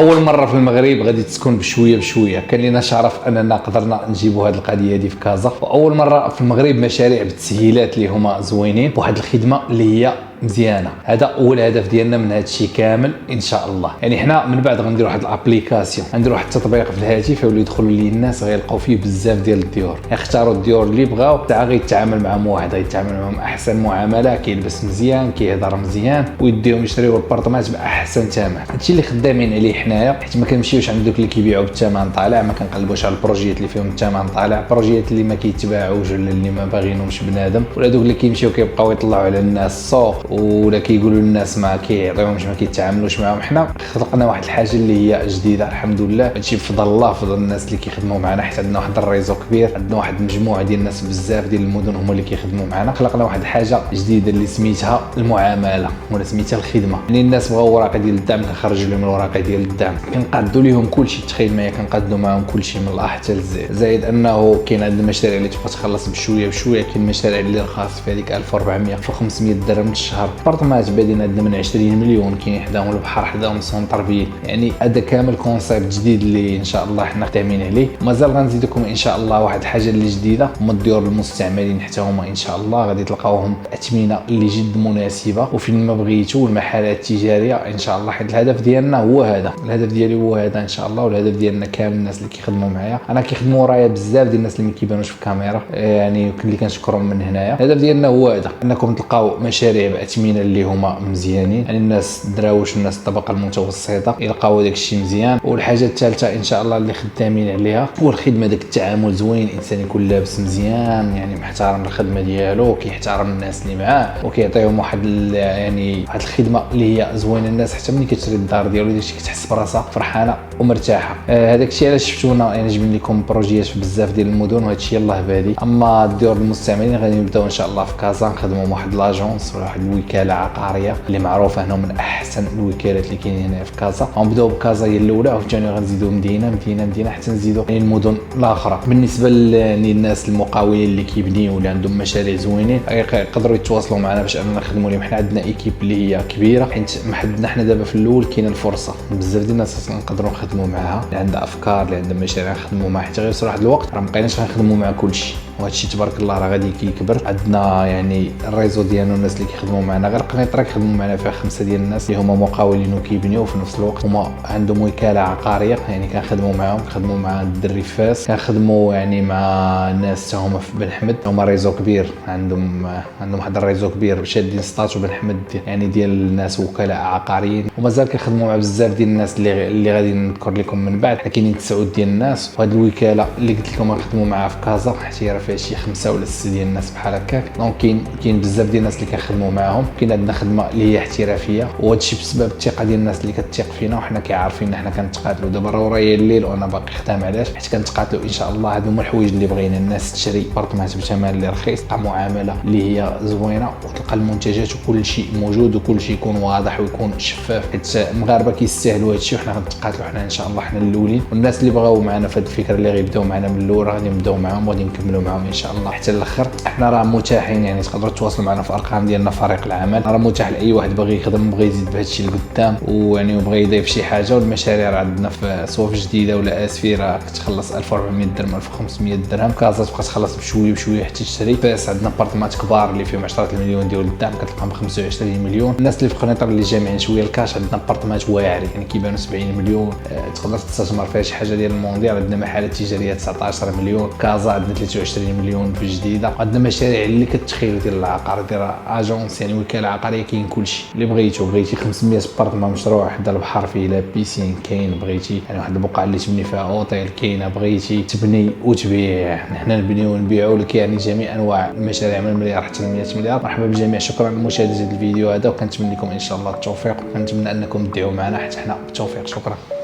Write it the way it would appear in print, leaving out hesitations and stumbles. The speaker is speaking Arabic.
اول مره في المغرب غادي تكون بشويه بشويه. كان لينا شرف اننا قدرنا نجيبوا هذه القضيه هذه في كازا، واول مره في المغرب مشاريع بالتسهيلات اللي هما زوينين، واحد الخدمه اللي هي مزيانه. هذا اول هدف ديالنا من هذا الشيء كامل ان شاء الله. يعني حنا من بعد غنديروا واحد الابليكاسيون، غنديروا واحد التطبيق في الهاتف يولي يدخلوا ليه الناس غيلقاو فيه بزاف ديال الديور، يختاروا الديور اللي بغاو، حتى غيتعامل معهم واحد غيتعامل معهم احسن معامله، كيلبس مزيان كيهضر مزيان، ويديهم يشريوا البارطمات باحسن ثمن. هادشي اللي خدامين عليه حنايا، حيت ما كنمشيوش عند دوك اللي كيبيعوا بالثمن طالع، ما كنقلبوش على البروجيات اللي فيهم الثمن طالع، البروجيات اللي ما كيتباعوش ولا اللي ما باغينهمش بنادم، ولا دوك اللي كيمشيو كيبقاو يطلعوا على الناس السوق، ولا كيقولوا للناس ما كيعطيوهمش ما كيتعاملوش معاهم. حنا خلقنا واحد الحاجه اللي هي جديده الحمد لله، هادشي بفضل الله بفضل الناس اللي كيخدموا معنا، حيت عندنا واحد الريزو كبير، عندنا واحد المجموعه ديال الناس بزاف ديال المدن هما اللي كيخدموا معنا. خلقنا واحد الحاجه جديده اللي سميتها المعامله ولا سميتها الخدمه. يعني الناس بغاو وراقي ديال الدعم كنخرج لهم الوراقي ديال الدعم، كنقادوا لهم كلشي. تخيل معايا كنقادوا معاهم كلشي من الاح حتى للزين، زائد انه كاين عندنا مشاريع اللي تبقى تخلص بشويه بشويه، كاين مشاريع اللي رخاص في هذيك 1400 1500 درهم الشهر. بارطمات بادين عندنا من 20 مليون، كاين حداهم البحر حداهم سونطر فيل. يعني هذا كامل كونسيبت جديد اللي ان شاء الله حنا خدامين عليه. مازال غنزيدكم ان شاء الله واحد الحاجه اللي جديده، هما الديور المستعملين حتى هما ان شاء الله غادي تلقاوهم اثمنه اللي جد مناسبه وفين ما بغيتوا، والمحلات التجاريه ان شاء الله. حيت الهدف ديالنا هو هذا، الهدف ديالي هو هذا ان شاء الله، والهدف ديالنا كامل الناس اللي كيخدموا معايا. انا كيخدموا ورايا بزاف ديال الناس اللي ما كيبانوش في الكاميرا، يعني اللي كنشكرهم من هنايا. الهدف ديالنا هو هذا، انكم تلقاو مشاريع باثمنه اللي هما مزيانين، يعني الناس الدراوش والناس الطبقه المتوسطه يلقاو داك الشيء مزيان. والحاجه الثالثه ان شاء الله اللي خدامين عليها هو الخدمه، داك التعامل زوين، الانسان يكون لابس مزيان، يعني محترم الخدمه ديالو، كيحترم الناس اللي معاه، وكيعطيهم واحد يعني واحد الخدمه اللي هي زوينه. الناس حتى ملي كتشري الدار ديالو داكشي كتحس براسها فرحانه ومرتاحه. هذاك الشيء علاش شفتونا يعني جبنا لكم بروجيات في بزاف ديال المدن، وهذا الشيء يلاه بادي. اما الديور المستعملين غادي نبداو ان شاء الله في كازا، نخدموا مع واحد لاجونس ولا واحد الوكاله عقاريه اللي معروفه هنا من احسن الوكالات اللي كاينين هنا في كازا. غنبداو بكازا هي الاولى، وثاني غنزيدوا مدينه حتى نزيدوا يعني المدن الاخرى. بالنسبه للناس المقاولين اللي كيبنيو ولا عندهم مشاريع زوينين يقدروا يتواصلوا معنا باش اننا نخدموا لهم. حنا عندنا ايكيب اللي هي كبيره، حيت محددنا حنا دابا في الاول كاينه الفرصه بزاف ديال الناس نقدروا نخدموا معاها، اللي عندها افكار اللي عندها مشاريع نخدموا معها، حتى غير في واحد الوقت راه مابقيناش غنخدموا مع كلشي، وهذا الشيء تبارك الله راه غادي كيكبر. عندنا يعني الريزو ديالنا الناس اللي كيخدموا معنا، غير قنيطره كيخدموا معنا فيها 5 ديال الناس اللي هما مقاولين وكيبنيو، وفي نفس الوقت هما عندهم وكاله عقاريه، يعني كنخدموا معاهم، كنخدموا مع الدري فاس، كنخدموا يعني مع ناس حتى هما في بن حمد، هما ريزو كبير، عندهم واحد الريزو كبير شادين سطات وبن حمد، يعني ديال الناس وكلاء عقاريين. ومازال كنخدموا مع بزاف ديال الناس اللي غادي نذكر لكم من بعد. كاينين 9 ديال الناس، وهاد الوكاله اللي قلت لكم غنخدموا معاها في كازا، حيت هي راه فيها شي 5 ولا 6 ديال الناس بحال هكاك. دونك كاين بزاف ديال الناس اللي كنخدموا معاهم، كاين عندنا خدمه اللي هي احترافيه، وهذا الشيء بسبب الثقه ديال الناس اللي كتثق فينا، وحنا كيعرفين ان حنا كنتقاتلوا. دابا راه ورايا الليل وانا باقي خدام، علاش؟ حيت كنتقاتلوا ان شاء الله. هادو هما الحوايج اللي بغينا، الناس تشري بارطمات بثمن اللي رخيص، تلقى معامله اللي هي زوينه، وتلقى المنتجات وكل شيء موجود وكل شيء يكون واضح ويكون شفاف، حيت المغاربه كيستاهلوا هذا الشيء، وحنا غنتقاتلوا حنا ان شاء الله، حنا الاولين. والناس اللي بغاو معنا في هذه الفكره اللي غيبداو معنا من الاول غادي نبداو معاهم وغادي نكملوا معاهم ان شاء الله حتى الاخر. احنا راه متاحين، يعني تقدروا تواصلوا معنا في الارقام ديالنا فريق العمل، راه متاح لاي واحد باغي يخدم بغى يزيد بهذا الشيء لقدام، ويعني بغى يضيف شي حاجه. والمشاريع راه عندنا في صوف جديده ولا اسفي راه كتخلص 1400 درهم 1500 درهم، كازا تبقى تخلص بشويه بشويه حتى تشري. بس عندنا بارطمات كبار اللي فيهم 10 المليون ديال الدعم كتلقاهم ب 25 مليون. الناس اللي في قنيطره اللي جامعين شويه الكاش، عندنا بارطمات واعرين يعني كيبانوا 70 مليون، تقدر تستثمر فيها شي حاجه ديال المونديال. عندنا محلات تجاريه 19 مليون، كازا عندنا 23 مليون في جديده. عندنا مشاريع اللي كتخيلوا ديال العقار، ديال اجونس يعني وكاله عقاريه، كاين كلشي اللي بغيتي 500 بارطمان مشروع حدا البحر فيه لا بيسين، كاين بغيتي يعني واحد البقعه اللي تبني فيها اوتيل كاينه، بغيتي تبني وتبيع حنا نبنيو ونبيعوا لك، يعني جميع انواع المشاريع من المليار حتى ل 100 مليار. مرحبا بالجميع، شكرا لمشاهده الفيديو هذا، وكنتمنى لكم ان شاء الله التوفيق، وكنتمنى انكم تدعوا معنا حتى حنا بالتوفيق. شكرا.